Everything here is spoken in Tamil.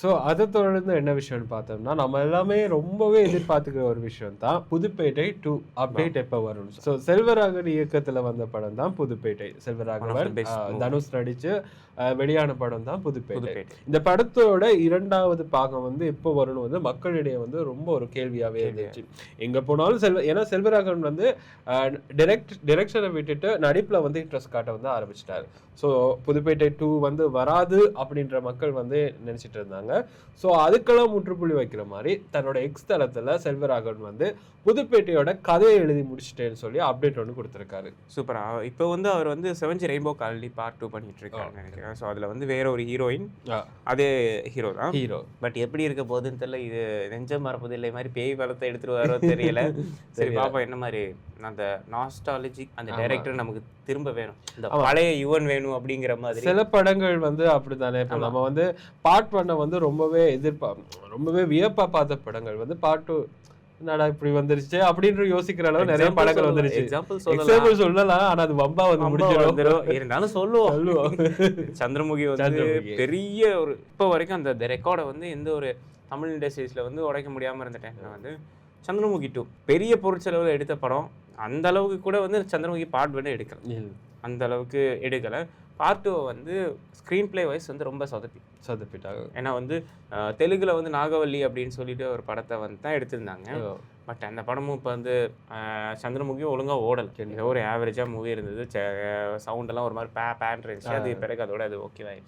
ஸோ அதை தொடர்ந்து என்ன விஷயம்னு பார்த்தோம்னா, நம்ம எல்லாமே ரொம்பவே எதிர்பார்த்துக்கிற ஒரு விஷயம் தான் புதுப்பேட்டை 2 அப்டேட் எப்போ வரும். ஸோ செல்வராகவன் இயக்கத்தில் வந்த படம் தான் புதுப்பேட்டை. செல்வராகவன் தனுஷ் நடிச்சு வெளியான படம் தான் புதுப்பேட்டை. இந்த படத்தோட 2வது பாகம் வந்து எப்போ வரும்னு வந்து மக்களிடையே வந்து ரொம்ப ஒரு கேள்வியாவே இருந்துச்சு. எங்க போனாலும் ஏன்னா செல்வராகவன் வந்து டிரெக்ஷனை விட்டுட்டு நடிப்புல வந்து இன்ட்ரெஸ்ட் காட்ட வந்து ஆரம்பிச்சிட்டாரு. ஸோ புதுப்பேட்டை 2 வந்து வராது அப்படின்ற மக்கள் வந்து நினைச்சிட்டு இருந்தாங்க. ஸோ அதுக்கெல்லாம் முற்றுப்புள்ளி வைக்கிற மாதிரி தன்னோட எக்ஸ் தளத்துல செல்வராகவன் வந்து புதுப்பேட்டையோட கதையை எழுதி முடிச்சிட்டேன்னு சொல்லி அப்டேட் ஒன்று கொடுத்துருக்காரு. சூப்பரா. இப்போ வந்து அவர் வந்து 7 ரெயின்போ காலனி பார்ட் 2 பண்ணிட்டு இருக்காரு நினைக்கிறேன். ஸோ அதில் வந்து வேற ஒரு ஹீரோயின், அதே ஹீரோ தான். பட் எப்படி இருக்க போகுதுன்னு தெரியல. இது நெஞ்சம் மறப்பது இல்லை மாதிரி பேய் படத்தை எடுத்துட்டு வரோ தெரியல. சரி பாப்பா என்ன மாதிரி அந்த நாஸ்டாலஜிக் அந்த டைரக்டர் நமக்கு திரும்ப வேணும், இந்த பழைய யுவன் வேணும் அப்படிங்கிற மாதிரி. சில படங்கள் வந்து அப்படித்தானே. இப்போ நம்ம வந்து பார்ட் 1 வந்து ரொம்பவே வியப்பா பார்த்த படங்கள் வந்து பார்ட் 2 என்னடா இப்படி வந்துருச்சு அப்படின்னு யோசிக்கிற அளவு நிறைய படங்கள் வந்துருச்சு. எக்ஸாம்பிள் சொல்லலாம், ஆனா அது வம்பா வந்து முடிஞ்சிடும். இருந்தாலும் சொல்லுவோம். சந்திரமுகி வந்து பெரிய ஒரு இப்போ வரைக்கும் அந்த ரெக்கார்டை வந்து எந்த ஒரு தமிழ் இண்டஸ்ட்ரீஸ்ல வந்து உடைக்க முடியாம இருந்த டைம்ல வந்து சந்திரமுகி 2 பெரிய பொருட்செலவுல எடுத்த படம். அந்த அளவுக்கு கூட வந்து சந்திரமுகி பார்ட் 1 எடுக்கல, அந்த அளவுக்கு எடுக்கல. பார்ட் 2 வந்து ஸ்க்ரீன் பிளே வைஸ் வந்து ரொம்ப சொதப்பிட்டாங்க. ஏன்னா வந்து தெலுங்குல வந்து நாகவல்லி அப்படின்னு சொல்லிட்டு ஒரு படத்தை வந்து தான் எடுத்திருந்தாங்க. பட் அந்த படமும் இப்போ வந்து சந்திரமுகியும் ஒழுங்காக ஓடல். ஏதோ ஒரு ஆவரேஜாக மூவி இருந்தது. சவுண்டெல்லாம் ஒரு மாதிரி பேன் இருந்துச்சு. அது பிறகு அதோட அது ஓகேவாயிடுச்சு.